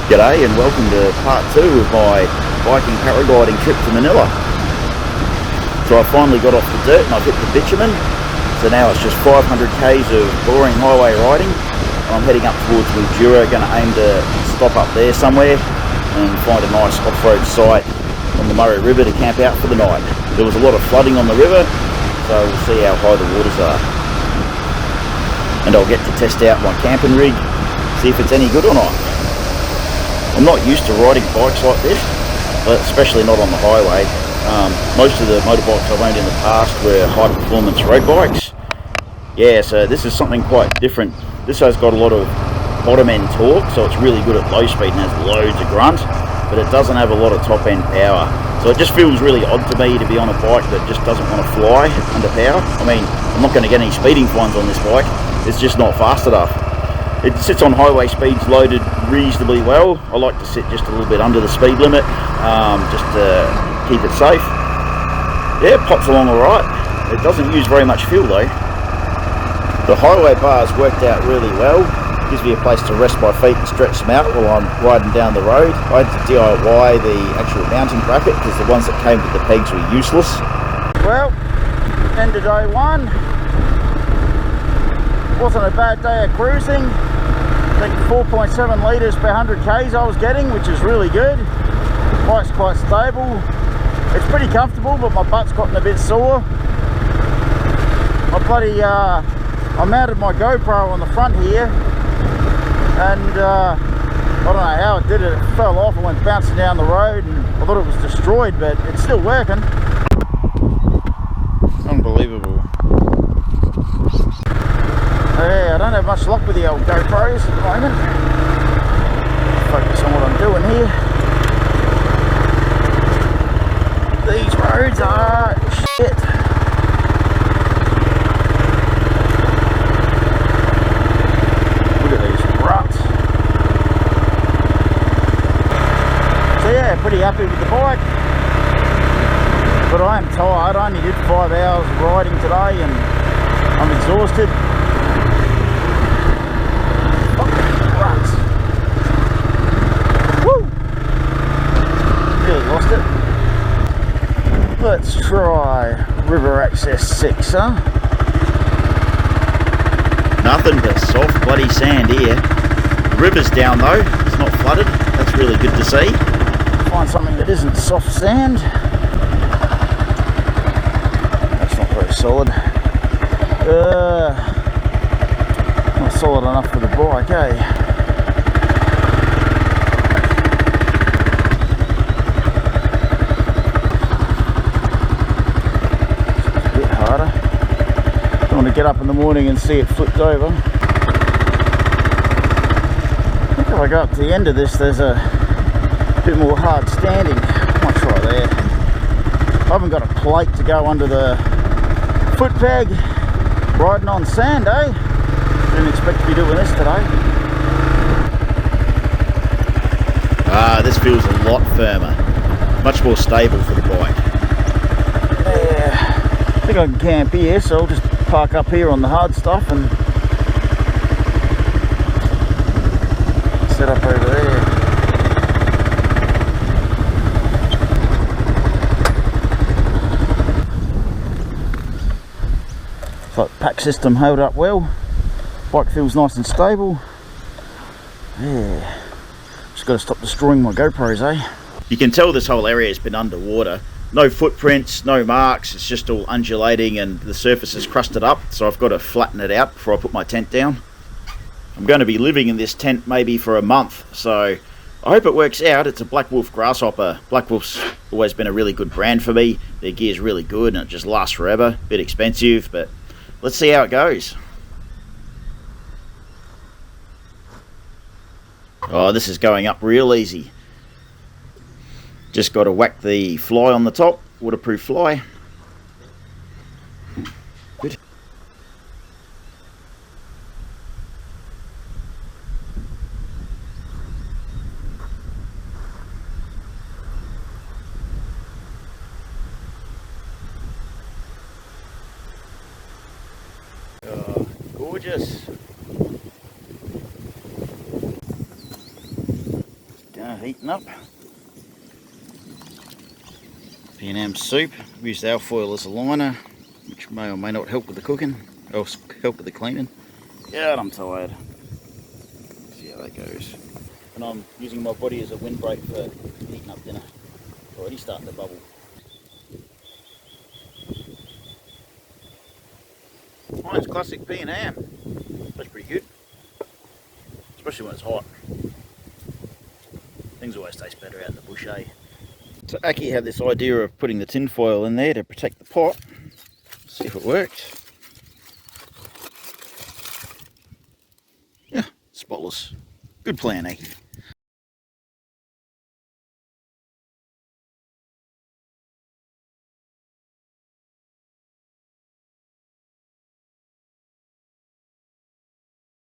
G'day and welcome to part 2 of my biking paragliding trip to Manila. So I finally got off the dirt and I've hit the bitumen. So now it's just 500 k's of boring highway riding. I'm heading up towards Mildura, going to aim to stop up there somewhere and find a nice off-road site on the Murray River to camp out for the night. There was a lot of flooding on the river, so we'll see how high the waters are. And I'll get to test out my camping rig, see if it's any good or not. I'm not used to riding bikes like this, but especially not on the highway. Most of the motorbikes I've owned in the past were high performance road bikes. Yeah, so this is something quite different. This has got a lot of bottom end torque, so it's really good at low speed and has loads of grunt, but it doesn't have a lot of top end power. So it just feels really odd to me to be on a bike that just doesn't want to fly under power. I mean, I'm not going to get any speeding fines on this bike, it's just not fast enough. It sits on highway speeds loaded reasonably well. I like to sit just a little bit under the speed limit, just to keep it safe. Yeah, it pops along alright. It doesn't use very much fuel though. The highway bars worked out really well. It gives me a place to rest my feet and stretch them out while I'm riding down the road. I had to DIY the actual mounting bracket because the ones that came with the pegs were useless. Well, end of day one. Wasn't a bad day of cruising. I think 4.7 litres per 100 k's I was getting, which is really good. Bike's quite stable. It's pretty comfortable, but my butt's gotten a bit sore. I mounted my GoPro on the front here, and I don't know how it did it. It fell off and went bouncing down the road, and I thought it was destroyed, but it's still working. Unbelievable. Yeah, I don't have much luck with the old GoPros at the moment. Focus on what I'm doing here. These roads are shit. Look at these ruts. So yeah, pretty happy with the bike. But I am tired. I only did 5 hours of riding today and I'm exhausted. Lost it. Let's try River Access 6, huh? Nothing but soft bloody sand here. The river's down though, it's not flooded. That's really good to see. Find something that isn't soft sand. That's not very solid. Not solid enough for the bike, eh? To get up in the morning and see it flipped over. I think if I go up to the end of this, there's a bit more hard standing. Might try there. I haven't got a plate to go under the foot peg. Riding on sand, eh? Didn't expect to be doing this today. This feels a lot firmer, much more stable for the bike. Yeah, I think I can camp here, so I'll just park up here on the hard stuff and set up over there. So the pack system held up well. Bike feels nice and stable. Yeah. Just got to stop destroying my GoPros, eh? You can tell this whole area has been underwater. No footprints, no marks, it's just all undulating and the surface is crusted up, so I've got to flatten it out before I put my tent down. I'm going to be living in this tent maybe for a month, so I hope it works out. It's a Black Wolf Grasshopper. Black Wolf's always been a really good brand for me. Their gear's really good and it just lasts forever. A bit expensive, but let's see how it goes. Oh, this is going up real easy. Just got to whack the fly on the top, waterproof fly. Good. Oh, gorgeous. Heating up. P&M soup. We used alfoil as a liner, which may or may not help with the cooking, or help with the cleaning. God, I'm tired. See how that goes. And I'm using my body as a windbreak for heating up dinner. Already starting to bubble. Mine's classic P&M. That's pretty good. Especially when it's hot. Things always taste better out in the bush, eh? So Aki had this idea of putting the tin foil in there to protect the pot. See if it works. Yeah, spotless. Good plan, Aki.